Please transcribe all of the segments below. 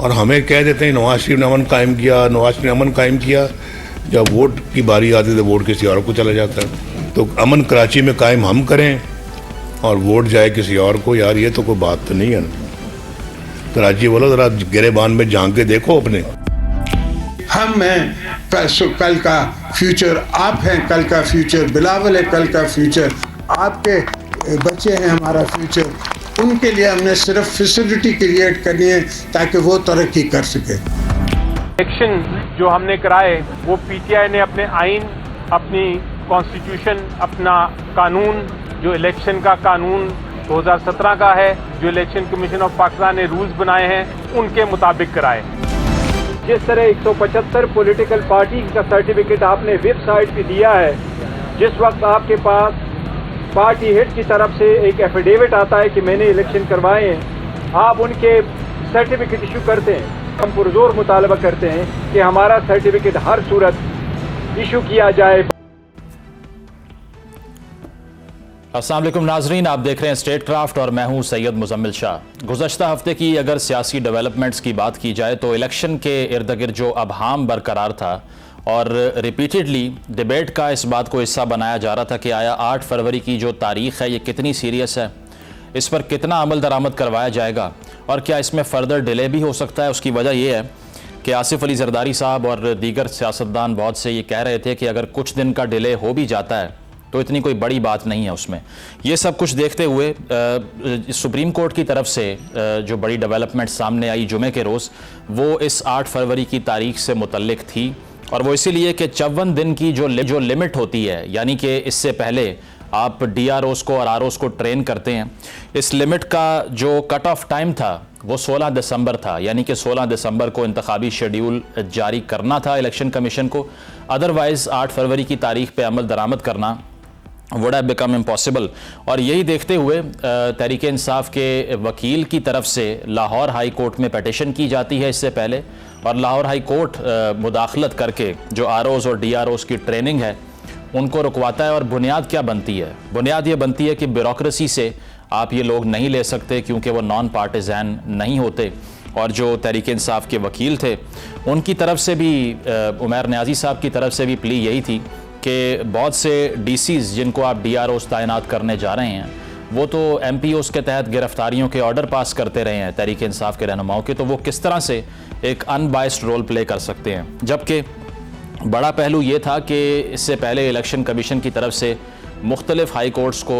और हमें कह देते हैं नवाज शरीफ ने अमन कायम किया, नवाज शरीफ ने अमन कायम किया। जब वोट की बारी आती है तो वोट किसी और को चला जाता है। तो अमन कराची में कायम हम करें और वोट जाए किसी और को, यार ये तो कोई बात तो नहीं है ना। कराची वालों ज़रा गिरेबान में झांक के देखो अपने। हम हैं कल का फ्यूचर, आप हैं कल का फ्यूचर, बिलावल है कल का फ्यूचर, आपके बच्चे हैं हमारा फ्यूचर। उनके लिए हमने सिर्फ फैसिलिटी क्रिएट करनी है ताकि वो तरक्की कर सके। इलेक्शन जो हमने कराए वो पीटीआई ने अपने आइन, अपनी कॉन्स्टिट्यूशन, अपना कानून, जो इलेक्शन का कानून 2017 का है, जो इलेक्शन कमीशन ऑफ पाकिस्तान ने रूल्स बनाए हैं, उनके मुताबिक कराए। जिस तरह 175 पॉलिटिकल पार्टी का सर्टिफिकेट आपने वेबसाइट पे दिया है, जिस वक्त आपके पास पार्टी हेड की तरफ से एक एफिडेविट आता है कि मैंने इलेक्शन करवाए हैं, आप उनके सर्टिफिकेट इशू करते हैं। हम पुरजोर मुतालबा करते हैं कि हमारा सर्टिफिकेट हर सूरत इशू किया जाए। अस्सलाम वालेकुम नाजरीन, आप देख रहे हैं स्टेट क्राफ्ट और मैं हूं सैयद मुजम्मिल शाह। गुज़श्ता हफ्ते की अगर सियासी डेवलपमेंट्स की बात की जाए तो इलेक्शन के इर्द गिर्द जो अबहाम बरकरार था और रिपीटेडली डिबेट का इस बात को हिस्सा बनाया जा रहा था कि आया 8 फरवरी की जो तारीख़ है ये कितनी सीरियस है, इस पर कितना अमल दरामद करवाया जाएगा और क्या इसमें फ़र्दर डिले भी हो सकता है। उसकी वजह यह है कि आसिफ अली जरदारी साहब और दीगर सियासतदान बहुत से ये कह रहे थे कि अगर कुछ दिन का डिले हो भी जाता है तो इतनी कोई बड़ी बात नहीं है उसमें। ये सब कुछ देखते हुए सुप्रीम कोर्ट की तरफ से जो बड़ी डेवलपमेंट सामने आई जुमे के रोज़, वो इस 8 फरवरी की तारीख से मुतल्लिक थी और वो इसीलिए कि 54 दिन की जो लिमिट होती है, यानी कि इससे पहले आप DROs को और ROs को ट्रेन करते हैं, इस लिमिट का जो कट ऑफ टाइम था वो 16 दिसंबर था, यानी कि 16 दिसंबर को इंतखाबी शेड्यूल जारी करना था इलेक्शन कमीशन को। अदरवाइज़ 8 फरवरी की तारीख पे अमल दरामद करना वुड हैव बिकम इम्पॉसिबल। और यही देखते हुए तहरीक इंसाफ के वकील की तरफ से लाहौर हाई कोर्ट में पटिशन की जाती है इससे पहले, और लाहौर हाई कोर्ट मुदाखलत करके जो ROs और DROs की ट्रेनिंग है उनको रुकवाता है। और बुनियाद क्या बनती है? बुनियाद ये बनती है कि ब्यूरोक्रेसी से आप ये लोग नहीं ले सकते क्योंकि वो नॉन पार्टिजान नहीं होते। और जो तहरीक इंसाफ के वकील थे उनकी तरफ से भी, उमर न्याजी साहब की तरफ से भी प्ली यही थी कि बहुत से DCs जिनको आप DROs तैनात करने जा रहे हैं वो तो MPOs के तहत गिरफ्तारियों के ऑर्डर पास करते रहे हैं तहरीक इंसाफ के रहनुमाओं के, तो वो किस तरह से एक अनबाइस्ड रोल प्ले कर सकते हैं। जबकि बड़ा पहलू ये था कि इससे पहले इलेक्शन कमीशन की तरफ से मुख्तलिफ हाई कोर्ट्स को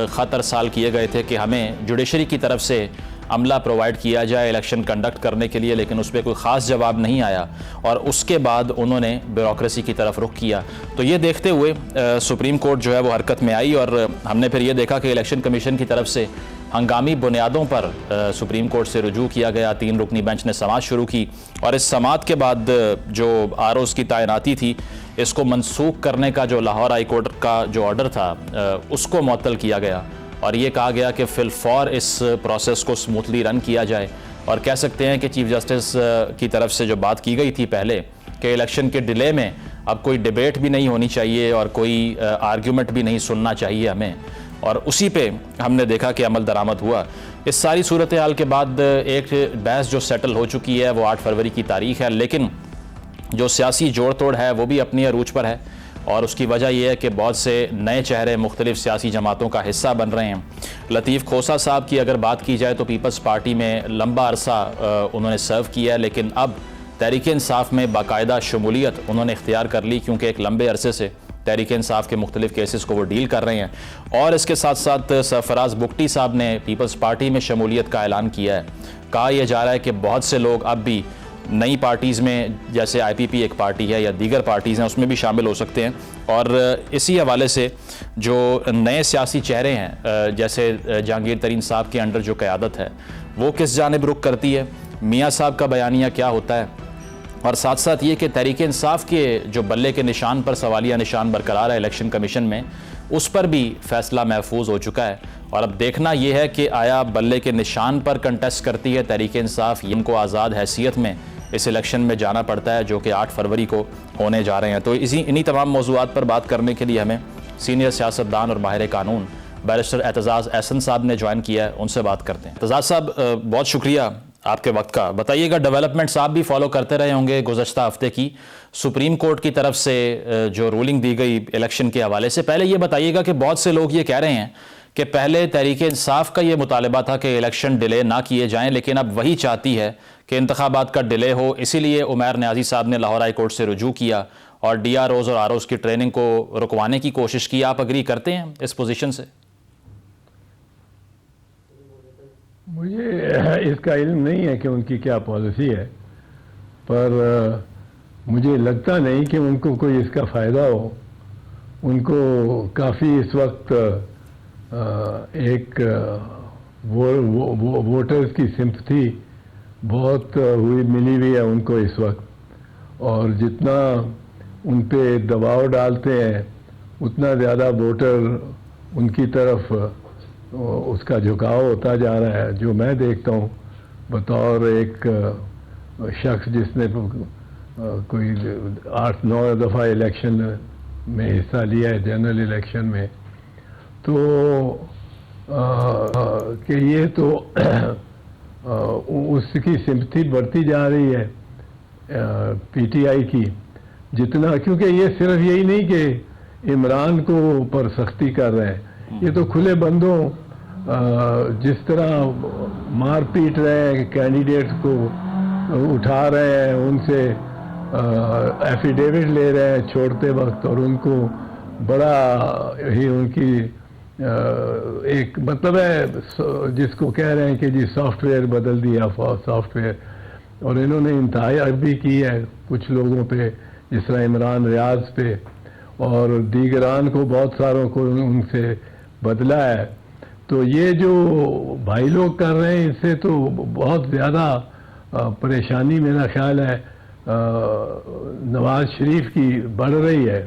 ख़त अरसाल किए गए थे कि हमें जुडिशरी की तरफ से अमला प्रोवाइड किया जाए इलेक्शन कंडक्ट करने के लिए, लेकिन उस पर कोई ख़ास जवाब नहीं आया और उसके बाद उन्होंने ब्यूरोक्रेसी की तरफ रुख किया। तो ये देखते हुए सुप्रीम कोर्ट जो है वो हरकत में आई और हमने फिर ये देखा कि इलेक्शन कमीशन की तरफ से हंगामी बुनियादों पर सुप्रीम कोर्ट से रुजू किया गया। 3 रुकनी बेंच ने समाअत शुरू की और इस समाअत के बाद जो ROs की तैनाती थी इसको मनसूख करने का जो लाहौर हाई कोर्ट का जो ऑर्डर था उसको मुअत्तल किया गया और ये कहा गया कि फिलफौर इस प्रोसेस को स्मूथली रन किया जाए। और कह सकते हैं कि चीफ जस्टिस की तरफ से जो बात की गई थी पहले कि इलेक्शन के डिले में अब कोई डिबेट भी नहीं होनी चाहिए और कोई आर्ग्यूमेंट भी नहीं सुनना चाहिए हमें, और उसी पे हमने देखा कि अमल दरामद हुआ। इस सारी सूरत हाल के बाद एक बहस जो सेटल हो चुकी है वो 8 फरवरी की तारीख है, लेकिन जो सियासी जोड़ तोड़ है वो भी अपनी अरूज पर है और उसकी वजह यह है कि बहुत से नए चेहरे मुख्तलिफ सियासी जमातों का हिस्सा बन रहे हैं। लतीफ़ खोसा साहब की अगर बात की जाए तो पीपल्स पार्टी में लंबा अरसा उन्होंने सर्व किया है, लेकिन अब तहरीक इंसाफ में बाकायदा शमूलियत उन्होंने इख्तियार कर ली क्योंकि एक लंबे अरसे से तहरीक इंसाफ के मुख्तलिफ केसेस को वो डील कर रहे हैं। और इसके साथ साथ सरफराज बुगटी साहब ने पीपल्स पार्टी में शमूलियत का ऐलान किया है। कहा यह जा रहा है कि बहुत से लोग अब भी नई पार्टीज़ में, जैसे IPP एक पार्टी है या दीगर पार्टीज़ हैं, उसमें भी शामिल हो सकते हैं। और इसी हवाले से जो नए सियासी चेहरे हैं, जैसे जहांगीर तरीन साहब के अंडर जो क़यादत है वो किस जानिब रुख करती है, मियाँ साहब का बयानिया क्या होता है, और साथ साथ ये कि तहरीक इंसाफ के जो बल्ले के निशान पर सवालिया निशान बरकरार है इलेक्शन कमीशन में, उस पर भी फ़ैसला महफूज हो चुका है। और अब देखना यह है कि आया बल्ले के निशान पर कंटेस्ट करती है तहरीक इंसाफ, इनको आज़ाद हैसियत में इस इलेक्शन में जाना पड़ता है जो कि 8 फरवरी को होने जा रहे हैं। तो इन्हीं तमाम मौज़ूआत पर बात करने के लिए हमें सीनियर सियासतदान और माहिर कानून बैरिस्टर एतजाज़ एहसन साहब ने ज्वाइन किया है, उनसे बात करते हैं। एतजाज़ साहब, बहुत शुक्रिया आपके वक्त का। बताइएगा, डेवलपमेंट्स आप भी फॉलो करते रहे होंगे गुज़श्ता हफ्ते की सुप्रीम कोर्ट की तरफ से जो रूलिंग दी गई इलेक्शन के हवाले से। पहले ये बताइएगा कि बहुत से लोग ये कह रहे हैं कि पहले तहरीक इंसाफ का ये मुतालबा था कि इलेक्शन डिले ना किए जाएं, लेकिन अब वही चाहती है कि इंतखाबात का डिले हो। इसीलिए उमैर न्याजी साहब ने लाहौर हाई कोर्ट से रुजू किया और DROs और ROs की ट्रेनिंग को रुकवाने की कोशिश की। आप अग्री करते हैं इस पोजीशन से? मुझे इसका इल्म नहीं है कि उनकी क्या पॉलिसी है, पर मुझे लगता नहीं कि उनको कोई इसका फ़ायदा हो। उनको काफ़ी इस वक्त एक वोटर्स की सिंपथी बहुत मिली हुई है उनको इस वक्त, और जितना उन पे दबाव डालते हैं उतना ज़्यादा वोटर उनकी तरफ उसका झुकाव होता जा रहा है। जो मैं देखता हूँ बतौर एक शख्स जिसने कोई 8-9 दफ़ा इलेक्शन में हिस्सा लिया है, जनरल इलेक्शन में, तो कि ये तो उसकी सिंपथी बढ़ती जा रही है PTI की जितना, क्योंकि ये सिर्फ यही नहीं कि इमरान को पर सख्ती कर रहे हैं, ये तो खुले बंदों जिस तरह मार पीट रहे हैं, कैंडिडेट्स को उठा रहे हैं, उनसे एफिडेविट ले रहे हैं छोड़ते वक्त, और उनको बड़ा ही उनकी एक मतलब है जिसको कह रहे हैं कि जी सॉफ्टवेयर बदल दिया सॉफ्टवेयर, और इन्होंने इंतहाई भी की है कुछ लोगों पे, जिस तरह इमरान रियाज पे और दीगरान को, बहुत सारों को उनसे बदला है। तो ये जो भाई लोग कर रहे हैं इससे तो बहुत ज़्यादा परेशानी मेरा ख्याल है नवाज शरीफ की बढ़ रही है,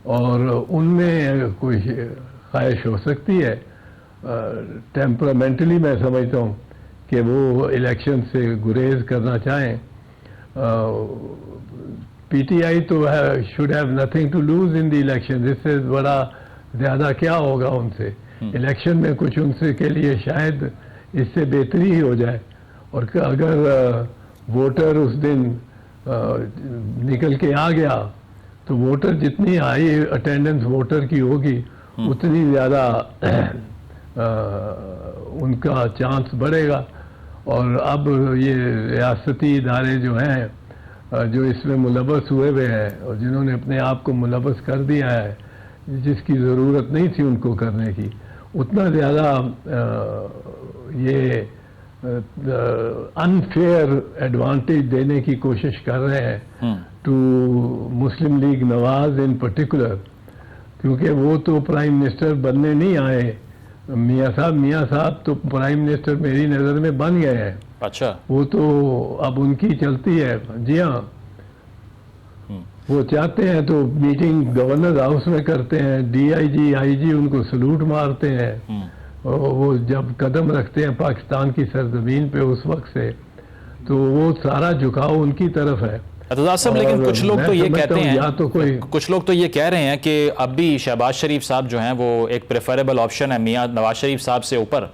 और उनमें कोई ख्वाहिश हो सकती है टेम्परामेंटली, मैं समझता हूँ कि वो इलेक्शन से गुरेज करना चाहें। PTI तो should have nothing to lose in the election, इससे बड़ा ज़्यादा क्या होगा उनसे इलेक्शन में, कुछ उनसे के लिए शायद इससे बेहतरी ही हो जाए। और अगर वोटर उस दिन निकल के आ गया तो वोटर जितनी हाई अटेंडेंस वोटर की होगी उतनी ज़्यादा उनका चांस बढ़ेगा। और अब ये रियासती इदारे जो हैं जो इसमें मुलव्वस हुए हुए हैं और जिन्होंने अपने आप को मुलव्वस कर दिया है जिसकी ज़रूरत नहीं थी उनको करने की, उतना ज़्यादा ये अनफेयर एडवांटेज देने की कोशिश कर रहे हैं to Muslim League Nawaz in particular, क्योंकि वो तो प्राइम मिनिस्टर बनने नहीं आए। मियाँ साहब तो प्राइम मिनिस्टर मेरी नज़र में बन गए हैं। अच्छा, वो तो अब उनकी चलती है। जी हाँ, वो चाहते हैं तो मीटिंग गवर्नर हाउस में करते हैं, DIG IG उनको सलूट मारते हैं, और वो जब कदम रखते हैं पाकिस्तान की सरजमीन पे उस वक्त से, तो वो सारा झुकाव उनकी तरफ है। साहब, लेकिन कुछ लोग तो ये कहते हैं, या तो कोई कुछ लोग तो ये कह रहे हैं कि अब भी शहबाज शरीफ साहब जो हैं वो एक प्रेफरेबल ऑप्शन है मियाँ नवाज शरीफ साहब से ऊपर,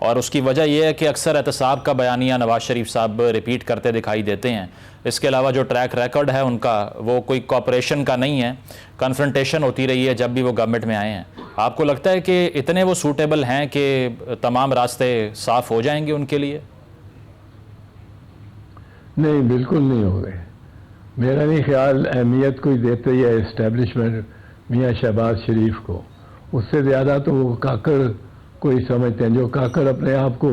और उसकी वजह यह है कि अक्सर एहतसाब का बयानिया नवाज शरीफ साहब रिपीट करते दिखाई देते हैं। इसके अलावा जो ट्रैक रिकॉर्ड है उनका वो कोई कॉपरेशन का नहीं है, कन्फ्रंटेशन होती रही है जब भी वो गवर्नमेंट में आए हैं। आपको लगता है कि इतने वो सूटेबल हैं कि तमाम रास्ते साफ हो जाएंगे उनके लिए? नहीं, बिल्कुल नहीं हो गए। मेरा नहीं ख्याल अहमियत कोई देते ही है इस्टेब्लिशमेंट मियाँ शहबाज शरीफ को, उससे ज़्यादा तो वो काकड़ कोई समझते हैं, जो काकड़ अपने आप को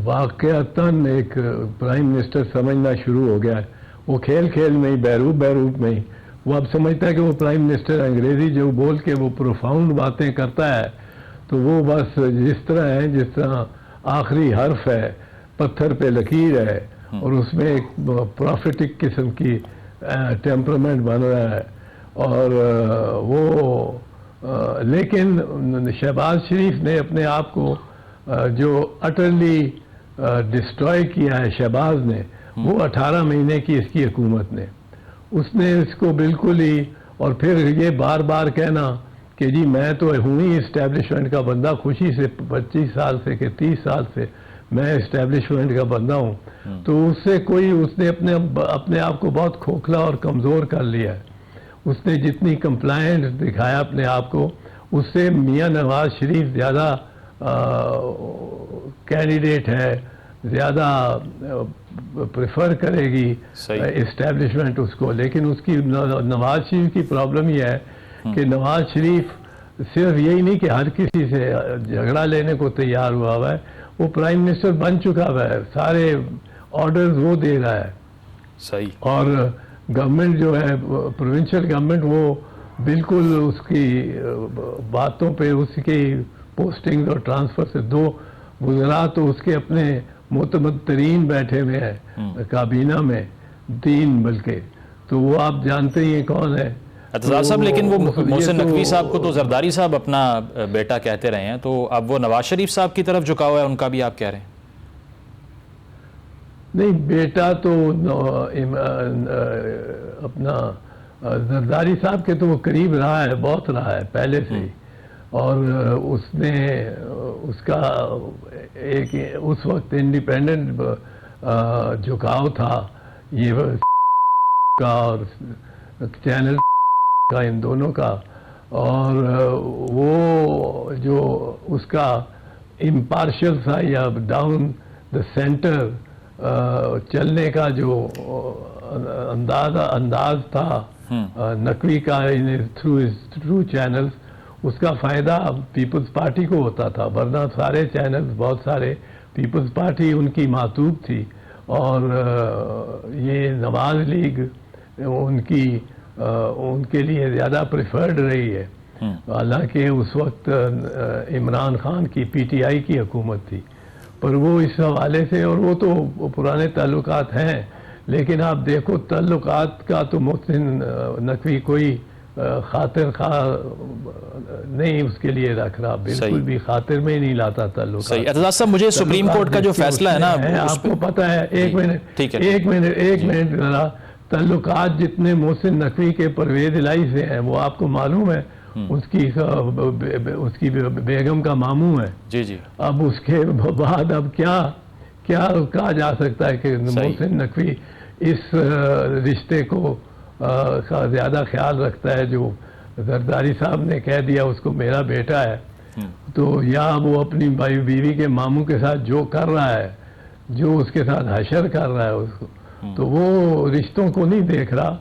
वाकयातन एक प्राइम मिनिस्टर समझना शुरू हो गया है। वो खेल खेल में ही, बहरूप में ही वो अब समझता है कि वो प्राइम मिनिस्टर अंग्रेज़ी जो बोल के वो प्रोफाउंड बातें करता है, तो वो बस जिस तरह है, जिस तरह आखिरी हर्फ है पत्थर पे लकीर है, और उसमें एक प्रॉफिटिक किस्म की टेम्परामेंट बन रहा है। और वो लेकिन शहबाज शरीफ ने अपने आप को जो अटरली डिस्ट्रॉय किया है शहबाज ने, वो 18 महीने की इसकी हुकूमत ने, उसने इसको बिल्कुल ही, और फिर ये बार बार कहना कि जी मैं तो हूँ ही इस्टेब्लिशमेंट का बंदा, खुशी से 25 साल से कि 30 साल से मैं इस्टेब्लिशमेंट का बंदा हूँ, तो उससे उसने अपने आप को बहुत खोखला और कमज़ोर कर लिया है। उसने जितनी कंप्लायंस दिखाया अपने आप को, उससे मियां नवाज शरीफ ज़्यादा कैंडिडेट है, ज़्यादा प्रेफर करेगी इस्टेब्लिशमेंट उसको। लेकिन उसकी नवाज शरीफ की प्रॉब्लम यह है कि नवाज शरीफ सिर्फ यही नहीं कि हर किसी से झगड़ा लेने को तैयार हुआ है, वो प्राइम मिनिस्टर बन चुका हुआ है, सारे ऑर्डर्स वो दे रहा है। सही। और गवर्नमेंट जो है, प्रोविंशियल गवर्नमेंट, वो बिल्कुल उसकी बातों पे, उसकी पोस्टिंग और ट्रांसफर से, 2 वज़रा तो उसके अपने मुतमद तरीन बैठे हुए हैं काबीना में, 3 बल्कि, तो वो आप जानते ही हैं कौन है। एतजाज साहब, लेकिन वो मोहसिन नकवी साहब को तो जरदारी साहब अपना बेटा कहते रहे हैं, तो अब वो नवाज शरीफ साहब की तरफ झुकाव है उनका भी, आप कह रहे हैं? नहीं, बेटा तो अपना जरदारी साहब के तो वो करीब रहा है, बहुत रहा है पहले से ही। और उसने उसका एक उस वक्त इंडिपेंडेंट झुकाव था ये का और चैनल का, इन दोनों का। और वो जो उसका इम्पार्शियल सा या डाउन द सेंटर चलने का जो अंदाज था नकवी का थ्रू चैनल्स, उसका फ़ायदा पीपल्स पार्टी को होता था, वरना सारे चैनल्स, बहुत सारे पीपल्स पार्टी उनकी मातूब थी। और ये नवाज लीग उनके लिए ज़्यादा प्रेफर्ड रही है। हालांकि उस वक्त इमरान खान की पीटीआई की हुकूमत थी, पर वो इस हवाले से, और वो तो पुराने ताल्लुकात हैं, लेकिन आप देखो ताल्लुकात का तो मोहसिन नकवी कोई खातिर खा नहीं उसके लिए रख रहा, बिल्कुल भी खातिर में ही नहीं लाता ताल्लुकात। सही। एतजाज साहब, मुझे सुप्रीम कोर्ट का जो फैसला है ना, आपको पता है, एक मिनट जरा, ताल्लुकात जितने मोहसिन नकवी के परवेज इलाही से हैं, वो आपको मालूम है, उसकी बेगम का मामू है। जी जी। अब उसके बाद अब क्या कहा जा सकता है कि मोहसिन नकवी इस रिश्ते को का ज़्यादा ख्याल रखता है, जो जरदारी साहब ने कह दिया उसको मेरा बेटा है, तो या वो अपनी भाई बीवी के मामू के साथ जो कर रहा है, जो उसके साथ हशर कर रहा है उसको, तो वो रिश्तों को नहीं देख रहा,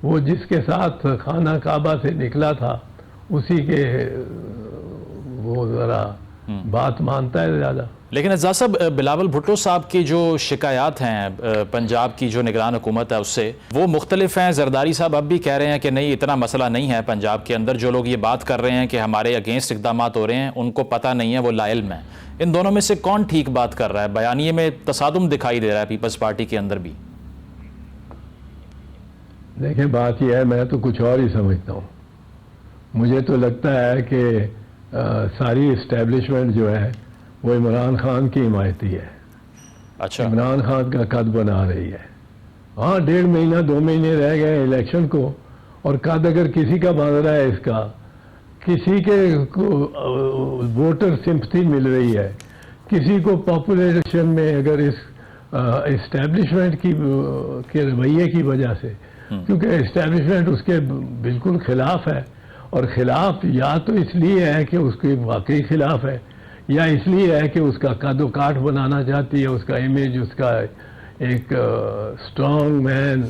वो जिसके साथ खाना काबा से निकला था उसी के वो ज़रा बात मानता है ज़्यादा। लेकिन एतजाज साहब, बिलावल भुट्टो साहब की जो शिकायत हैं पंजाब की जो निगरान हुकूमत है उससे, वो मुख्तलिफ हैं। जरदारी साहब अब भी कह रहे हैं कि नहीं, इतना मसला नहीं है पंजाब के अंदर। जो लोग ये बात कर रहे हैं कि हमारे अगेंस्ट इक़दाम हो रहे हैं, उनको पता नहीं है, वो लाइल्म है। इन दोनों में से कौन ठीक बात कर रहा है? बयानिए में तसादुम दिखाई दे रहा है पीपल्स पार्टी के अंदर भी। देखें, बात यह है, मैं तो कुछ और ही समझता हूँ। मुझे तो लगता है कि सारी इस्टेब्लिशमेंट जो है वो इमरान खान की हिमायती है। अच्छा। इमरान खान का कद बना रही है। हाँ, 1.5 महीना 2 महीने रह गए इलेक्शन को, और कद अगर किसी का बन रहा है, इसका किसी के वोटर सिंपथी मिल रही है, किसी को पॉपुलेशन में, अगर इस इस्टेब्लिशमेंट के रवैये की वजह से, क्योंकि इस्टेब्लिशमेंट उसके बिल्कुल खिलाफ है, और खिलाफ या तो इसलिए है कि उसके वाकई खिलाफ है, या इसलिए है कि उसका कदो काठ बनाना चाहती है, उसका इमेज, उसका एक स्ट्रॉन्ग मैन,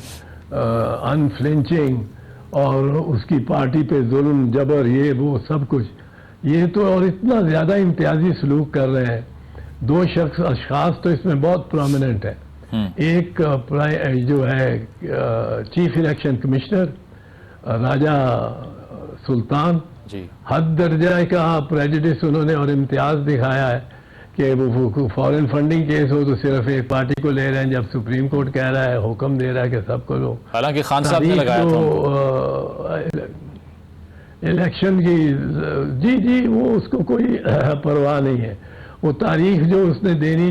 अनफ्लिंचिंग, और उसकी पार्टी पे जुल्म जबर, ये वो सब कुछ, ये तो, और इतना ज़्यादा इम्तियाजी सलूक कर रहे हैं। 2 अशखास तो इसमें बहुत प्रोमिनेंट है। एक जो है चीफ इलेक्शन कमिश्नर राजा सुल्तान, हद दर्जा का प्रेजुडिस उन्होंने और इम्तियाज दिखाया है कि वो फॉरेन फंडिंग केस हो तो सिर्फ एक पार्टी को ले रहे हैं, जब सुप्रीम कोर्ट कह रहा है, हुक्म दे रहा है कि सबको लो। हालांकि खान साहब ने लगाया था इलेक्शन की, जी वो उसको कोई परवाह नहीं है। वो तारीख जो उसने देनी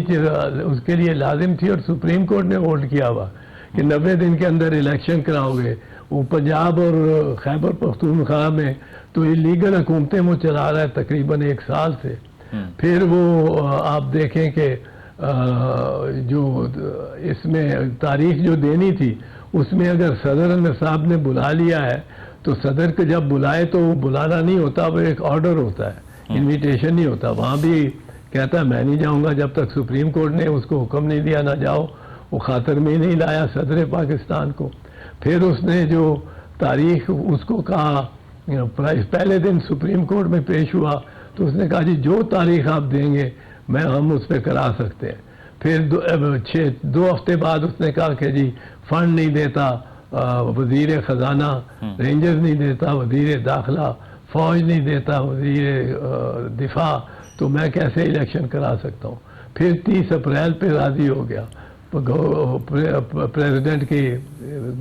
उसके लिए लाजिम थी, और सुप्रीम कोर्ट ने वोट किया हुआ कि 90 दिन के अंदर इलेक्शन कराओगे। वो पंजाब और खैबर पख्तूनख्वा में तो इलीगल हुकूमतें वो चला रहा है तकरीबन 1 साल से। फिर वो आप देखें कि जो इसमें तारीख जो देनी थी उसमें अगर सदर निसाब ने बुला लिया है तो सदर को जब बुलाए तो वो बुलाना नहीं होता, वो एक ऑर्डर होता है, इनविटेशन नहीं होता। वहाँ भी कहता है मैं नहीं जाऊँगा जब तक सुप्रीम कोर्ट ने उसको हुक्म नहीं दिया ना जाओ। वो खातर में नहीं लाया सदर पाकिस्तान को। फिर उसने जो तारीख उसको कहा, पहले दिन सुप्रीम कोर्ट में पेश हुआ तो उसने कहा जी जो तारीख आप देंगे हम उस पर करा सकते हैं। फिर 2 हफ्ते बाद उसने कहा कि जी फंड नहीं देता वजीर ख़जाना, रेंजर्स नहीं देता वजीर दाखिला, फौज नहीं देता वजीर दिफा, तो मैं कैसे इलेक्शन करा सकता हूँ। फिर 30 अप्रैल पे राज़ी हो गया प्रेसिडेंट की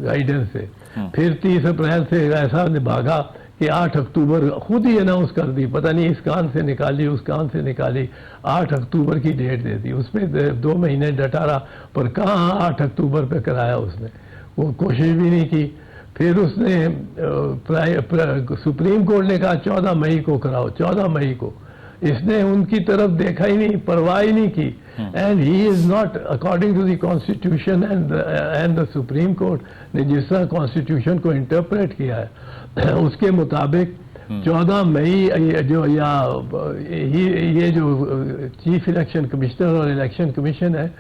गाइडेंस से। फिर 30 अप्रैल से ऐसा भागा कि 8 अक्टूबर खुद ही अनाउंस कर दी, पता नहीं इस कान से निकाली उस कान से निकाली, 8 अक्टूबर की डेट दे दी। उसमें 2 महीने डटा रहा, पर कहाँ 8 अक्टूबर पे कराया उसने, वो कोशिश भी नहीं की। फिर उसने सुप्रीम कोर्ट ने कहा 14 मई को कराओ, 14 मई को। इसने उनकी तरफ देखा ही नहीं, परवाह ही नहीं की। And he is not according to the constitution and the Supreme Court ने जिस तरह कॉन्स्टिट्यूशन को इंटरप्रेट किया है उसके मुताबिक 14 मई जो ये जो चीफ इलेक्शन कमिश्नर और इलेक्शन कमीशन है,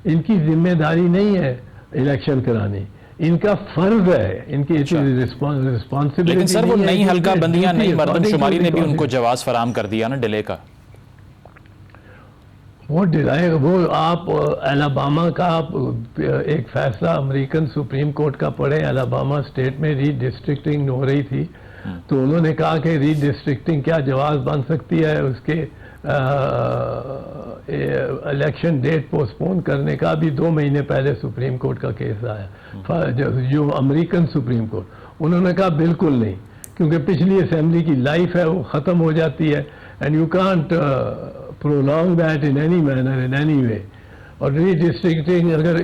इनकी जिम्मेदारी नहीं है इलेक्शन करानी, इनका फर्ज है, इनकी रिस्पॉन्सिबिलिटी। लेकिन सर वो नई हल्का बंदियां, नई मर्दमशुमारी ने भी उनको जवाब फराम कर दिया ना डिले का। वो डिले, वो आप अलाबामा का एक फैसला अमेरिकन सुप्रीम कोर्ट का पढ़े। अलाबामा स्टेट में रीडिस्ट्रिक्टिंग हो रही थी, तो उन्होंने कहा कि रीडिस्ट्रिक्टिंग क्या जवाब बन सकती है, उसके इलेक्शन डेट पोस्टपोन करने का भी 2 महीने पहले सुप्रीम कोर्ट का केस आया, जो अमेरिकन सुप्रीम कोर्ट। उन्होंने कहा बिल्कुल नहीं, क्योंकि पिछली असेंबली की लाइफ है वो ख़त्म हो जाती है, and you can't prolong that in any manner in any way. और रीडिस्ट्रिक्टिंग अगर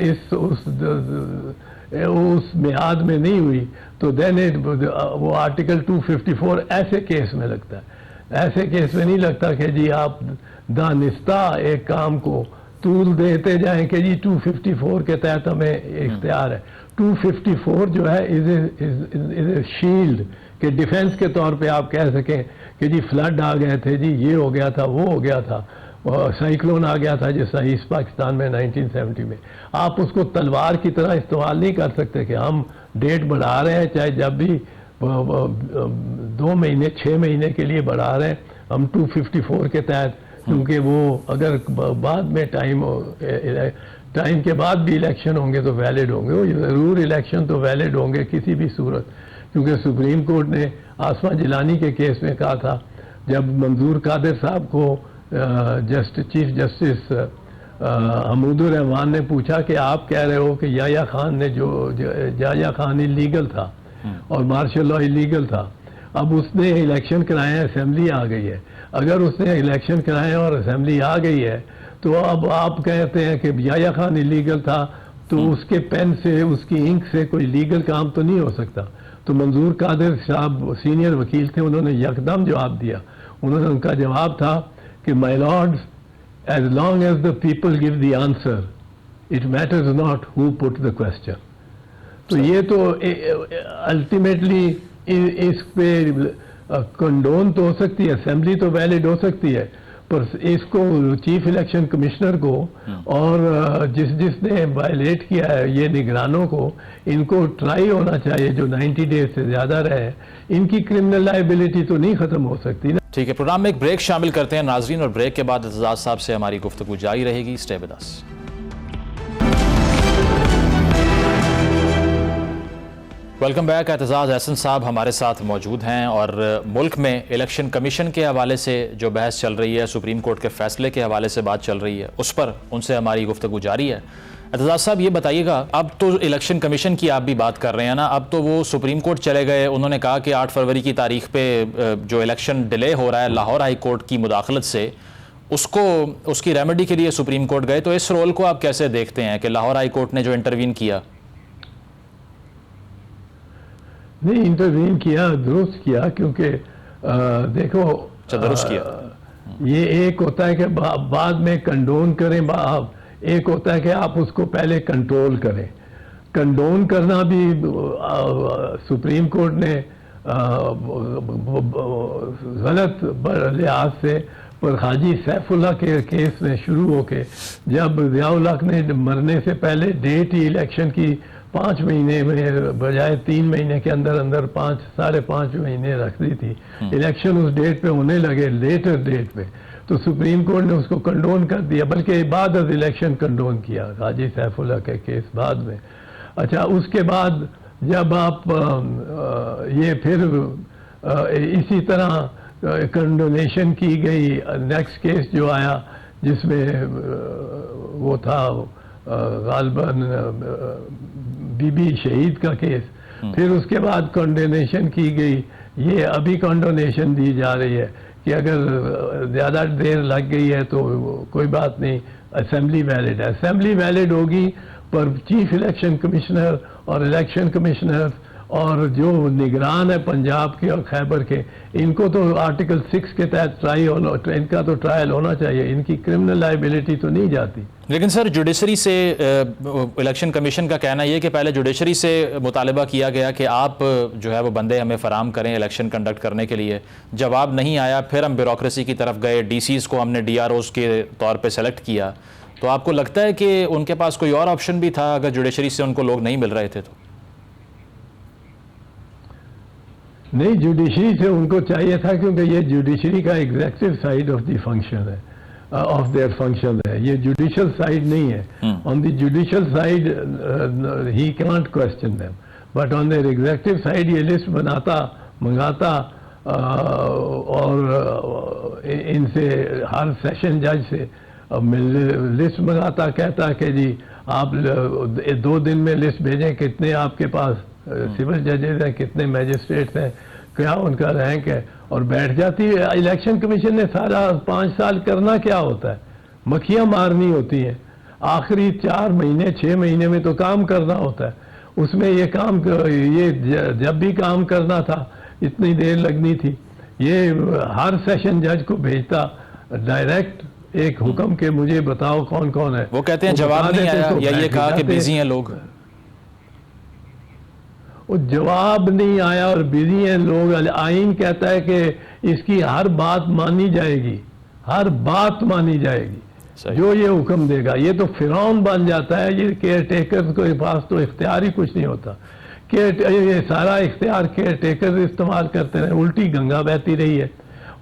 उस मियाद में नहीं हुई तो देन वो आर्टिकल 254 ऐसे केस में लगता है। ऐसे केस में नहीं लगता कि जी आप दानिस्ता एक काम को तूल देते जाएं कि जी 254 के तहत हमें इख्तियार है। 254 जो है इज ए शील्ड के डिफेंस के तौर पे आप कह सकें कि जी फ्लड आ गए थे, जी ये हो गया था, वो हो गया था, साइक्लोन आ गया था जैसा ईस्ट पाकिस्तान में 1970 में। आप उसको तलवार की तरह इस्तेमाल नहीं कर सकते कि हम डेट बढ़ा रहे हैं, चाहे जब भी 2 महीने 6 महीने के लिए बढ़ा रहे हैं हम 254 के तहत, क्योंकि वो अगर बाद में टाइम के बाद भी इलेक्शन होंगे तो वैलिड होंगे, वो ज़रूर इलेक्शन तो वैलिड होंगे किसी भी सूरत। क्योंकि सुप्रीम कोर्ट ने आसमा जिलानी के केस में कहा था, जब मंजूर कादिर साहब को चीफ जस्टिस हमूदुर रहमान ने पूछा कि आप कह रहे हो कि याया खान ने याया खान इलीगल था और मार्शल लॉ इलीगल था, अब उसने इलेक्शन कराए हैं, असेंबली आ गई है, अगर उसने इलेक्शन कराए और असेंबली आ गई है तो अब आप कहते हैं कि याया खान इलीगल था, तो उसके पेन से उसकी इंक से कोई लीगल काम तो नहीं हो सकता। तो मंजूर कादिर साहब सीनियर वकील थे, उन्होंने यकदम जवाब दिया। उन्होंने उनका जवाब था कि my lords, as long as the people give the answer it matters not who put the question. तो ये तो अल्टीमेटली इस पे कंडोन तो हो सकती है, असेंबली तो वैलिड हो सकती है, पर इसको चीफ इलेक्शन कमिश्नर को और जिसने वायलेट किया है ये निगरानों को, इनको ट्राई होना चाहिए जो 90 डेज से ज़्यादा रहे, इनकी क्रिमिनल लायबिलिटी तो नहीं ख़त्म हो सकती ना। ठीक है, प्रोग्राम में एक ब्रेक शामिल करते हैं नाजरीन, और ब्रेक के बाद एतजाज साहब से हमारी गुफ्तगू जारी रहेगी। Stay with us. Welcome back. Aitzaz Ahsan साहब हमारे साथ मौजूद हैं और मुल्क में इलेक्शन कमीशन के हवाले से जो बहस चल रही है, सुप्रीम कोर्ट के फैसले के हवाले से बात चल रही है, उस पर उनसे हमारी गुफ्तगू जारी है। एतजाज साहब ये बताइएगा, अब तो इलेक्शन कमीशन की आप भी बात कर रहे हैं ना, अब तो वो सुप्रीम कोर्ट चले गए, उन्होंने कहा कि 8 फरवरी की तारीख पे जो इलेक्शन डिले हो रहा है लाहौर हाई कोर्ट की मुदाखलत से, उसकी रेमेडी के लिए सुप्रीम कोर्ट गए। तो इस रोल को आप कैसे देखते हैं कि लाहौर हाई कोर्ट ने जो इंटरवीन किया? नहीं, इंटरवीन किया, दुरुस्त किया, क्योंकि देखो दुरुस्त किया। ये एक होता है कि बाद में कंडोन करें, एक होता है कि आप उसको पहले कंट्रोल करें। कंडोन करना भी सुप्रीम कोर्ट ने गलत लिहाज से, पर हाजी सैफुल्लाह के केस में शुरू होके जब ज़िया-उल हक ने मरने से पहले डेट ही इलेक्शन की 5 महीने में बजाय 3 महीने के अंदर अंदर 5-5.5 महीने रख दी थी, इलेक्शन उस डेट पे होने लगे, लेटर डेट पे, तो सुप्रीम कोर्ट ने उसको कंडोन कर दिया, बल्कि बाद ऑफ इलेक्शन कंडोन किया हाजी सैफुल्लाह के केस बाद में। अच्छा, उसके बाद जब आप ये फिर इसी तरह कंडोनेशन की गई, नेक्स्ट केस जो आया जिसमें वो था गालबन बीबी शहीद का केस, फिर उसके बाद कंडोनेशन की गई, ये अभी कंडोनेशन दी जा रही है कि अगर ज़्यादा देर लग गई है तो कोई बात नहीं, असेंबली वैलिड है। असेंबली वैलिड होगी, पर चीफ इलेक्शन कमिश्नर और इलेक्शन कमिश्नर और जो निगरान है पंजाब के और खैबर के, इनको तो आर्टिकल 6 के तहत इनका तो ट्रायल होना चाहिए, इनकी क्रिमिनल लाइबिलिटी तो नहीं जाती। लेकिन सर, जुडिशरी से इलेक्शन कमीशन का कहना यह कि पहले जुडिशरी से मुतालबा किया गया कि आप जो है वो बंदे हमें फराम करें इलेक्शन कंडक्ट करने के लिए, जवाब नहीं आया, फिर हम ब्यूरोक्रेसी की तरफ गए, डीसीज को हमने DROs के तौर पे सेलेक्ट किया। तो आपको लगता है कि उनके पास कोई और ऑप्शन भी था अगर जुडिशरी से उनको लोग नहीं मिल रहे थे तो? नहीं, जुडिशरी से उनको चाहिए था, क्योंकि ये जुडिशरी का executive side of the function है, ऑफ देयर फंक्शन है, ये जुडिशियल साइड नहीं है। On the judicial side he can't question them, but on their executive side ये लिस्ट बनाता, मंगाता और इनसे हर सेशन जज से लिस्ट मंगाता, कहता कि जी आप 2 दिन में लिस्ट भेजें, कितने आपके पास सिविल जजेस हैं, कितने मैजिस्ट्रेट्स हैं, क्या उनका रैंक है, और बैठ जाती है। इलेक्शन कमीशन ने सारा 5 साल करना क्या होता है, मक्खियां मारनी होती हैं, आखिरी 4 महीने 6 महीने में तो काम करना होता है। उसमें ये काम, ये जब भी काम करना था इतनी देर लगनी थी। ये हर सेशन जज को भेजता डायरेक्ट एक हुक्म के मुझे बताओ कौन कौन है। वो कहते हैं जवाब नहीं आया, या ये कहा कि बिजी हैं लोग। वो जवाब नहीं आया और बिजी हैं लोग। आइन कहता है कि इसकी हर बात मानी जाएगी, हर बात मानी जाएगी, जो ये हुक्म देगा। ये तो फिरौन बन जाता है, ये केयर टेकर के पास तो इख्तियार ही कुछ नहीं होता। ये सारा इख्तियार केयर टेकर इस्तेमाल करते रहे, उल्टी गंगा बहती रही है।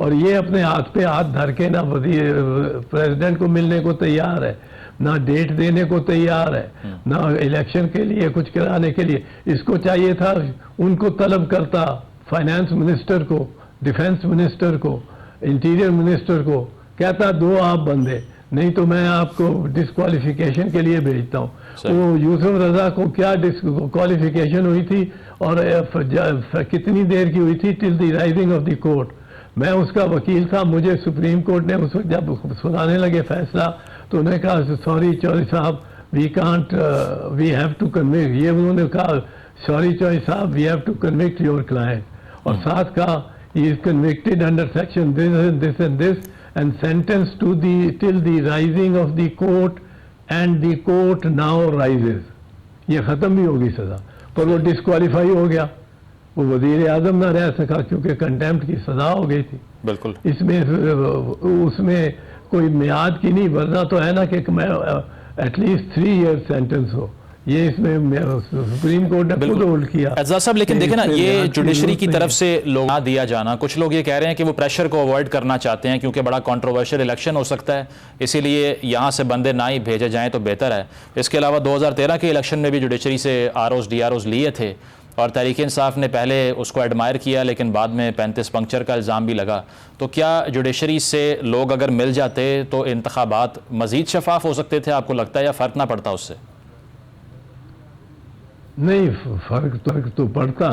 और ये अपने हाथ पे हाथ धर के ना प्रेसिडेंट को मिलने को तैयार है, ना डेट देने को तैयार है, ना इलेक्शन के लिए कुछ कराने के लिए। इसको चाहिए था, उनको तलब करता फाइनेंस मिनिस्टर को, डिफेंस मिनिस्टर को, इंटीरियर मिनिस्टर को, कहता दो आप बंदे, नहीं तो मैं आपको डिस्क्वालिफिकेशन के लिए भेजता हूँ। वो यूसुफ रजा को क्या डिस्क्वालिफिकेशन हुई थी और कितनी देर की हुई थी, till the rising of the court. मैं उसका वकील था, मुझे सुप्रीम कोर्ट ने उस वक्त जब सुनाने लगे फैसला तो उन्होंने कहा sorry Chaudhry sahab we can't, we have to convict. ये उन्होंने कहा sorry Chaudhry sahab we have to convict your client, और साथ कहा he is convicted under section this and this and sentence to the till the rising of the court and the court now rises. ये खत्म भी होगी सजा, पर वो डिस्क्वालीफाई हो गया, वो वजीर आजम ना रह सका क्योंकि कंटेम्प्ट की सजा हो गई थी। बिल्कुल, इसमें उसमें कोई मियाद की नहीं, वरना तो है ना कि एटलीस्ट 3 ईयर सेंटेंस हो। ये इसमें सुप्रीम कोर्ट ने खुद होल्ड किया। एजाज साहब, लेकिन देखें ना, ये जुडिशरी की तरफ से लोग ना दिया जाना, कुछ लोग ये कह रहे हैं कि वो प्रेशर को अवॉइड करना चाहते हैं क्योंकि बड़ा कंट्रोवर्शियल इलेक्शन हो सकता है, इसीलिए यहाँ से बंदे ना ही भेजे जाएं तो बेहतर है। इसके अलावा 2013 के इलेक्शन में भी जुडिशरी से ROs DROs लिए थे और तहरीक इंसाफ ने पहले उसको एडमायर किया, लेकिन बाद में 35 पंक्चर का इल्ज़ाम भी लगा। तो क्या जुडिशरी से लोग अगर मिल जाते तो इंतखाबात मज़ीद शफाफ हो सकते थे, आपको लगता है, या फ़र्क ना पड़ता उससे? नहीं, फ़र्क तो पड़ता,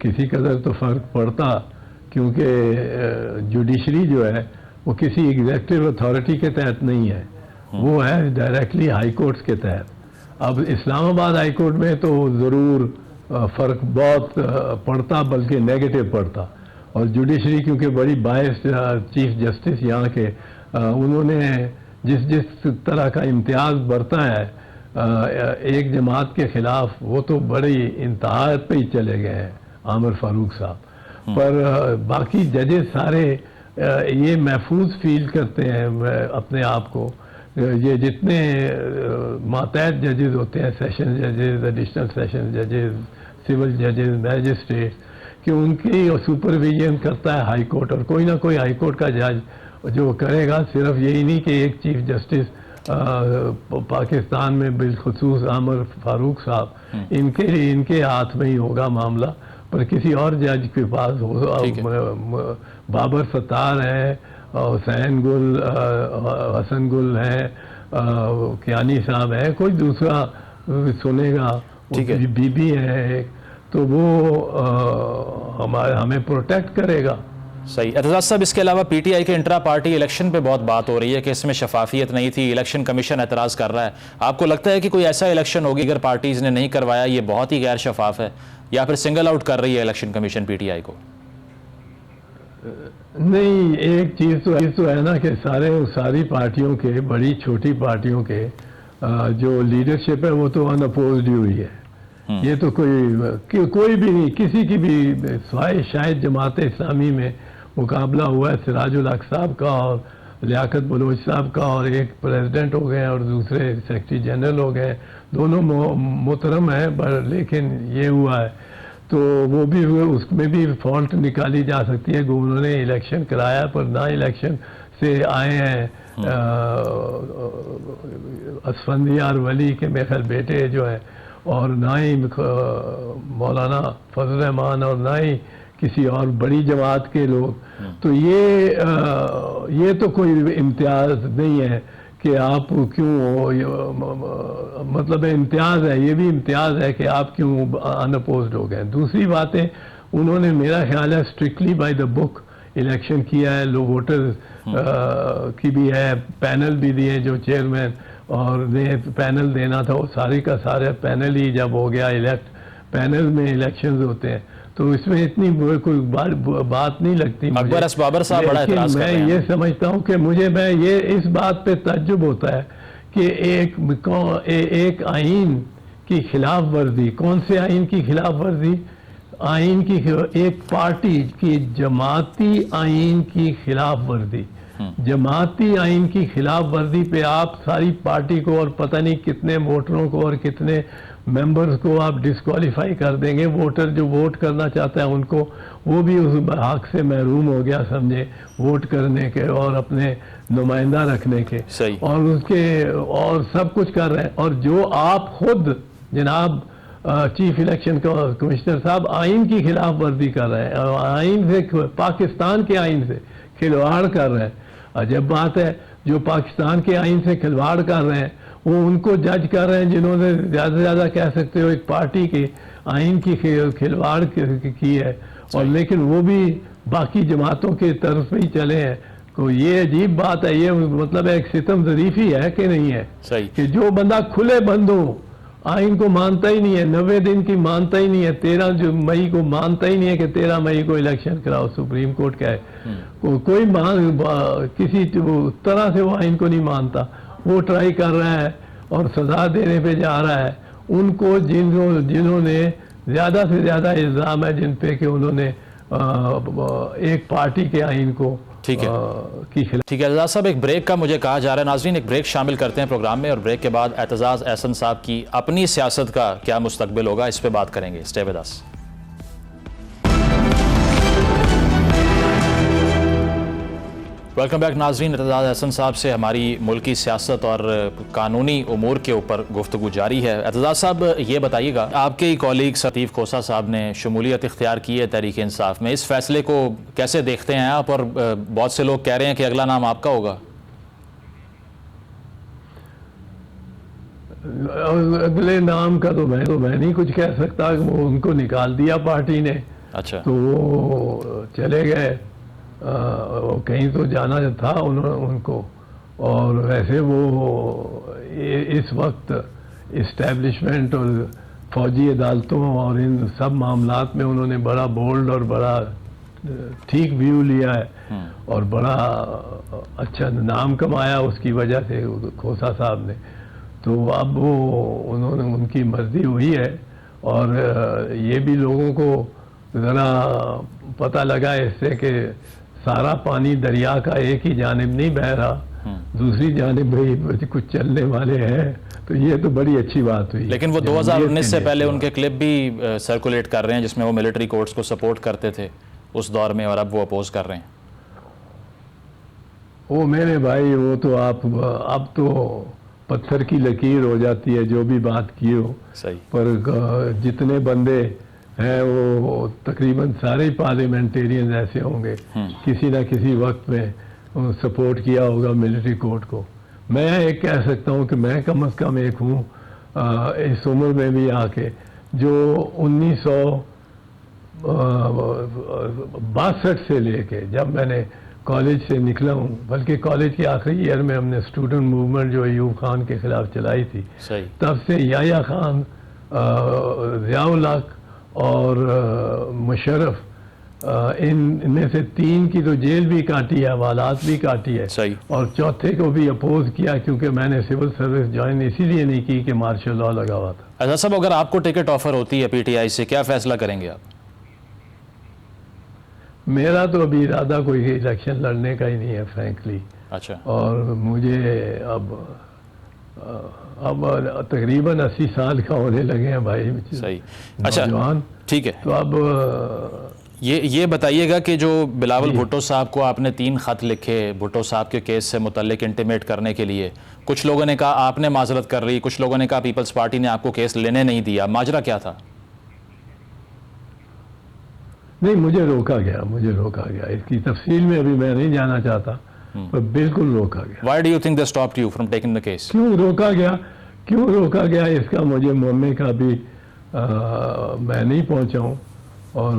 किसी कदर तो फ़र्क पड़ता, क्योंकि जुडिशरी जो है वो किसी एग्जेक्टिव अथॉरिटी के तहत नहीं है, वो है डायरेक्टली हाई कोर्ट्स के तहत। अब इस्लामाबाद हाई कोर्ट में तो ज़रूर फ़र्क बहुत पड़ता, बल्कि नेगेटिव पड़ता। और जुडिशरी क्योंकि बड़ी बायस्ड चीफ जस्टिस यहाँ के, उन्होंने जिस जिस तरह का इम्तियाज़ बढ़ता है एक जमात के ख़िलाफ़, वो तो बड़ी इंतहा पे ही चले गए हैं आमिर फारूक साहब। पर बाकी जजेस सारे ये महफूज फील करते हैं अपने आप को। ये जितने मातहत जजेस होते हैं, सेशन जजेस, एडिशनल सेशन जजेस, सिविल जजेस, मैजिस्ट्रेट, कि उनकी सुपरविजन करता है हाई कोर्ट, और कोई ना कोई हाई कोर्ट का जज जो करेगा। सिर्फ यही नहीं कि एक चीफ जस्टिस पाकिस्तान में बिलखुसूस आमिर फारूक साहब, इनके हाथ में ही होगा मामला, पर किसी और जज के पास हो। बाबर सत्तार है, हुसैन गुल, हसन गुल है, कियानी साहब है, कोई दूसरा सुनेगा, बीबी है, तो वो हमें प्रोटेक्ट करेगा। सही। एतजाज साहब, इसके अलावा पीटीआई के इंट्रा पार्टी इलेक्शन पे बहुत बात हो रही है कि इसमें शफाफियत नहीं थी, इलेक्शन कमीशन एतराज़ कर रहा है। आपको लगता है कि कोई ऐसा इलेक्शन होगी अगर पार्टीज़ ने नहीं करवाया, ये बहुत ही गैर शफाफ है, या फिर सिंगल आउट कर रही है इलेक्शन कमीशन पीटीआई को? नहीं, एक चीज़ तो है ना कि सारी पार्टियों के, बड़ी छोटी पार्टियों के जो लीडरशिप है वो तो अनअपोज्ड हुई है। ये तो कोई भी नहीं, किसी की भी, शायद जमात इस्लामी में मुकाबला हुआ है सिराजुल हक साहब का और लियाकत बलोच साहब का, और एक प्रेसिडेंट हो गए और दूसरे सेक्रेटरी जनरल हो गए, दोनों मोहतरम हैं, पर लेकिन ये हुआ है तो वो भी, उसमें भी फॉल्ट निकाली जा सकती है। उन्होंने इलेक्शन कराया पर ना इलेक्शन से आए हैं असफंदियार वली के मेरे ख्याल बेटे जो है, और ना ही मौलाना फजल रहमान, और ना ही किसी और बड़ी जमात के लोग। तो ये तो कोई इम्तियाज़ नहीं है कि आप क्यों, मतलब इम्तियाज़ है, ये भी इम्तियाज़ है कि आप क्यों अनअपोज्ड हो गए। दूसरी बात है, उन्होंने मेरा ख्याल है strictly by the book election किया है। लो वोटर्स की भी है, पैनल भी दिए जो चेयरमैन और पैनल देना था, वो सारे का सारे पैनल ही जब हो गया इलेक्ट, पैनल में इलेक्शंस होते हैं, तो इसमें इतनी कोई बात नहीं लगती। बाबर साहब बड़ा एतराज़ कर रहे हैं। मैं ये समझता हूँ कि मैं ये इस बात पे तज्जुब होता है कि एक आइन की खिलाफ वर्जी, कौन से आइन की खिलाफ वर्जी? आइन की, एक पार्टी की जमाती आइन की खिलाफ वर्जी, जमाती आइन की खिलाफ वर्जी पे आप सारी पार्टी को और पता नहीं कितने वोटरों को और कितने मेंबर्स को आप डिस्क्वालीफाई कर देंगे। वोटर जो वोट करना चाहता है उनको, वो भी उस हक से महरूम हो गया समझे, वोट करने के और अपने नुमाइंदा रखने के। सही। और उसके और सब कुछ कर रहे हैं। और जो आप खुद जनाब चीफ इलेक्शन कमिश्नर साहब आइन की खिलाफ वर्जी कर रहे हैं, आइन से, पाकिस्तान के आइन से खिलवाड़ कर रहे हैं। अजब बात है, जो पाकिस्तान के आइन से खिलवाड़ कर रहे हैं वो उनको जज कर रहे हैं जिन्होंने ज़्यादा से ज़्यादा कह सकते हो एक पार्टी के आइन की खिलवाड़ की है, और लेकिन वो भी बाकी जमातों के तरफ ही चले हैं। तो ये अजीब बात है। ये मतलब एक सितम ज़रीफ़ी है कि नहीं है? सही। कि जो बंदा खुले बंदों आइन को मानता ही नहीं है, 90 दिन की मानता ही नहीं है, 13 मई को मानता ही नहीं है कि 13 मई को इलेक्शन कराओ, सुप्रीम कोर्ट का है, कोई किसी तरह से वो आइन को नहीं मानता, वो ट्राई कर रहा है और सजा देने पे जा रहा है उनको जिन्होंने ज़्यादा से ज़्यादा इल्ज़ाम है जिन पे कि उन्होंने एक पार्टी के आइन को ठीक है। ठीक है एतजाज साहब, एक ब्रेक का मुझे कहा जा रहा है। नाज़रीन, एक ब्रेक शामिल करते हैं प्रोग्राम में, और ब्रेक के बाद एतजाज एहसन साहब की अपनी सियासत का क्या मुस्तकबिल होगा, इस पे बात करेंगे। Stay with us. Welcome back नाज़रीन। एतजाज एहसन साहब से हमारी मुल्की सियासत और कानूनी उमूर के ऊपर गुफ्तगू जारी है। एतजाज साहब, ये बताइएगा, आपके ही कॉलीग लतीफ़ खोसा साहब ने शमूलियत इख्तियार की है तहरीक इंसाफ में, इस फैसले को कैसे देखते हैं आप? और बहुत से लोग कह रहे हैं कि अगला नाम आपका होगा। अगले नाम का तो मैं नहीं कुछ कह सकता, वो उनको निकाल दिया पार्टी ने। अच्छा। तो वो चले गए, कहीं तो जाना था उनको, और वैसे वो इस वक्त इस्टेब्लिशमेंट और फौजी अदालतों और इन सब मामलात में उन्होंने बड़ा बोल्ड और बड़ा ठीक व्यू लिया है और बड़ा अच्छा नाम कमाया उसकी वजह से खोसा साहब ने। तो अब वो उन्होंने उनकी मर्जी हुई है और ये भी लोगों को ज़रा पता लगा इससे कि सारा पानी दरिया का एक ही जानिब नहीं बह रहा, दूसरी जानिब भी कुछ चलने वाले हैं। तो ये तो बड़ी अच्छी बात हुई। लेकिन वो 2019 से पहले उनके क्लिप भी सर्कुलेट कर रहे हैं जिसमें वो मिलिट्री कोर्ट्स को सपोर्ट करते थे उस दौर में, और अब वो अपोज कर रहे हैं। वो मेरे भाई वो तो आप अब तो पत्थर की लकीर हो जाती है जो भी बात की हो। सही। पर जितने बंदे हैं वो तकरीबन सारे पार्लियामेंटेरियन ऐसे होंगे किसी ना किसी वक्त में सपोर्ट किया होगा मिलिट्री कोर्ट को। मैं एक कह सकता हूँ कि मैं कम से कम एक हूँ इस उम्र में भी आके जो 1962 से लेके जब मैंने कॉलेज से निकला हूँ, बल्कि कॉलेज के आखिरी ईयर में हमने स्टूडेंट मूवमेंट जो अयूब खान के खिलाफ चलाई थी, तब से याया खान, ज़िया-उल हक और मुशर्रफ, इनमें से 3 की तो जेल भी काटी है, हवालात भी काटी है, और चौथे को भी अपोज किया क्योंकि मैंने सिविल सर्विस ज्वाइन इसीलिए नहीं की कि मार्शल लॉ लगा हुआ था। अच्छा साहब, अगर आपको टिकट ऑफर होती है पीटीआई से, क्या फैसला करेंगे आप? मेरा तो अभी इरादा कोई इलेक्शन लड़ने का ही नहीं है फ्रैंकली। अच्छा। और मुझे अब तकरीबन 80 साल का होने लगे हैं भाई। सही। अच्छा ठीक है। तो अब ये बताइएगा कि जो बिलावल भुट्टो साहब को आपने 3 खत लिखे भुट्टो साहब के केस से मुतल्लिक इंटीमेट करने के लिए, कुछ लोगों ने कहा आपने माजरत कर रही, कुछ लोगों ने कहा पीपल्स पार्टी ने आपको केस लेने नहीं दिया, माजरा क्या था? नहीं, मुझे रोका गया। इसकी तफसील में अभी मैं नहीं जाना चाहता, पर बिल्कुल रोका गया। Why do you think they stopped you from taking the case? क्यों रोका गया इसका मुझे मुअम्मे का भी मैं नहीं पहुंचा हूँ और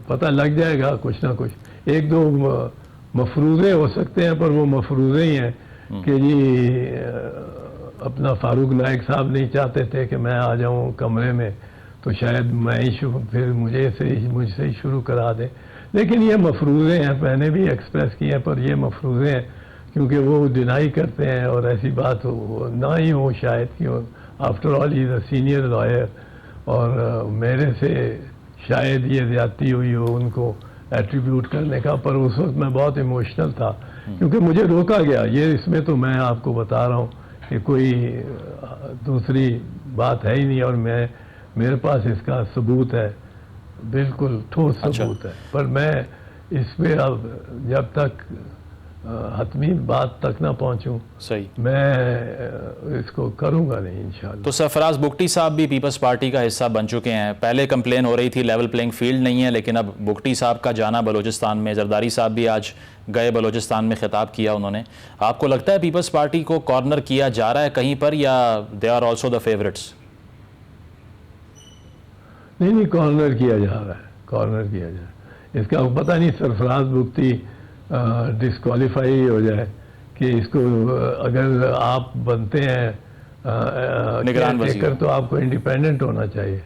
पता लग जाएगा कुछ ना कुछ। 1-2 मफरूज़े हो सकते हैं, पर वो मफरूज़े ही हैं कि जी अपना फारूक नाइक साहब नहीं चाहते थे कि मैं आ जाऊँ कमरे में, तो शायद मैं ही फिर मुझसे ही शुरू करा दें। लेकिन ये मफरूज़े हैं, मैंने भी एक्सप्रेस किए हैं, पर ये मफरूज़े हैं क्योंकि वो डिनाई करते हैं और ऐसी बात ना ही हो शायद कि after all is a senior lawyer और मेरे से शायद ये ज़्यादती हुई हो उनको एट्रीब्यूट करने का। पर उस वक्त मैं बहुत इमोशनल था क्योंकि मुझे रोका गया। ये इसमें तो मैं आपको बता रहा हूँ कि कोई दूसरी बात है ही नहीं और मेरे पास इसका सबूत है, बिल्कुल ठोस सबूत है। पर मैं इसमें अब जब तक हतमी बात तक ना पहुंचूं, सही, मैं इसको करूंगा नहीं इंशाल्लाह। तो सरफराज बुगटी साहब भी पीपल्स पार्टी का हिस्सा बन चुके हैं। पहले कंप्लेन हो रही थी लेवल प्लेइंग फील्ड नहीं है, लेकिन अब बुगटी साहब का जाना बलोचिस्तान में, जरदारी साहब भी आज गए बलोचिस्तान में खिताब किया उन्होंने। आपको लगता है पीपल्स पार्टी को कॉर्नर किया जा रहा है कहीं पर, या they are also the favourites? नहीं, कॉर्नर किया जा रहा है। इसका पता नहीं सरफराज बुगटी डिस्क्वालीफाई हो जाए कि इसको अगर आप बनते हैं निगरान वज़ीर, तो आपको इंडिपेंडेंट होना चाहिए।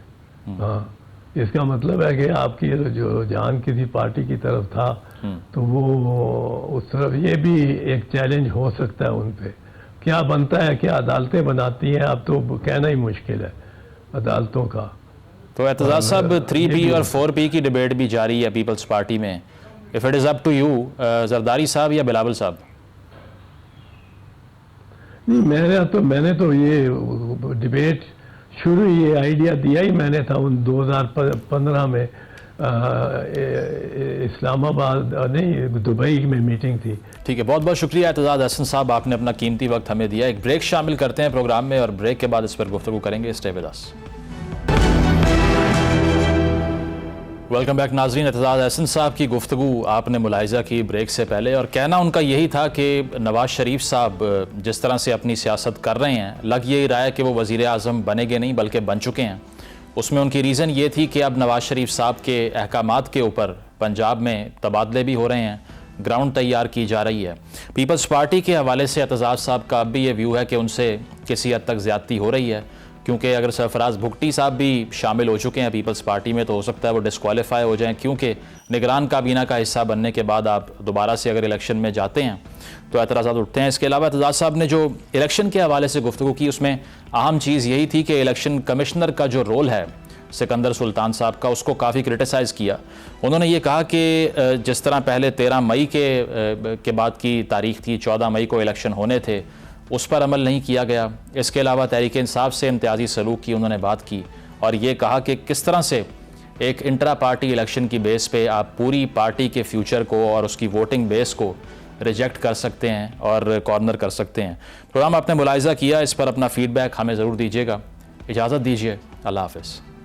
हाँ, इसका मतलब है कि आपकी जो जान किसी पार्टी की तरफ था तो वो उस तरफ, ये भी एक चैलेंज हो सकता है उन पे। क्या बनता है, क्या अदालतें बनाती हैं, अब तो कहना ही मुश्किल है अदालतों का। तो एतजाज साहब 3P और 4P की डिबेट भी जारी है पीपल्स पार्टी में। If it is up to you, Zardari sahab या बिलावल साहब? नहीं, मैंने तो ये डिबेट शुरू, ये आइडिया दिया ही मैंने था उन 2015 में इस्लामाबाद नहीं दुबई में मीटिंग थी। ठीक है, बहुत बहुत शुक्रिया एतजाज हसन साहब, आपने अपना कीमती वक्त हमें दिया। एक ब्रेक शामिल करते हैं प्रोग्राम में और ब्रेक के बाद इस पर गुफ्तगू करेंगे। Stay with us. Welcome back नाजरीन। एतजाज हसन साहब की गुफ्तगू आपने मुलाहिजा की ब्रेक से पहले, और कहना उनका यही था कि नवाज़ शरीफ साहब जिस तरह से अपनी सियासत कर रहे हैं, लग यही रहा है कि वो वज़ीर आज़म बनेंगे नहीं बल्कि बन चुके हैं। उसमें उनकी रीज़न ये थी कि अब नवाज़ शरीफ साहब के अहकामात के ऊपर पंजाब में तबादले भी हो रहे हैं, ग्राउंड तैयार की जा रही है। पीपल्स पार्टी के हवाले से एतजाज साहब का अब भी ये व्यू है कि उनसे किसी हद तक ज़्यादती हो रही है, क्योंकि अगर सरफराज भुगटी साहब भी शामिल हो चुके हैं पीपल्स पार्टी में तो हो सकता है वो डिस्क्वालीफाई हो जाएं, क्योंकि निगरान काबीना का हिस्सा बनने के बाद आप दोबारा से अगर इलेक्शन में जाते हैं तो एतराज़ात उठते हैं। इसके अलावा एतजाज़ साहब ने जो इलेक्शन के हवाले से गुफ्तगू की उसमें अहम चीज़ यही थी कि इलेक्शन कमिश्नर का जो रोल है सिकंदर सुल्तान साहब का, उसको काफ़ी क्रिटिसाइज़ किया। उन्होंने ये कहा कि जिस तरह पहले 13 मई के बाद की तारीख थी, 14 मई को इलेक्शन होने थे, उस पर अमल नहीं किया गया। इसके अलावा तहरीक इंसाफ से इम्तियाजी सलूक की उन्होंने बात की और ये कहा कि किस तरह से एक इंट्रा पार्टी इलेक्शन की बेस पे आप पूरी पार्टी के फ्यूचर को और उसकी वोटिंग बेस को रिजेक्ट कर सकते हैं और कॉर्नर कर सकते हैं। प्रोग्राम आपने मुलाहिजा किया, इस पर अपना फ़ीडबैक हमें ज़रूर दीजिएगा। इजाज़त दीजिए, अल्लाह हाफ़िज़।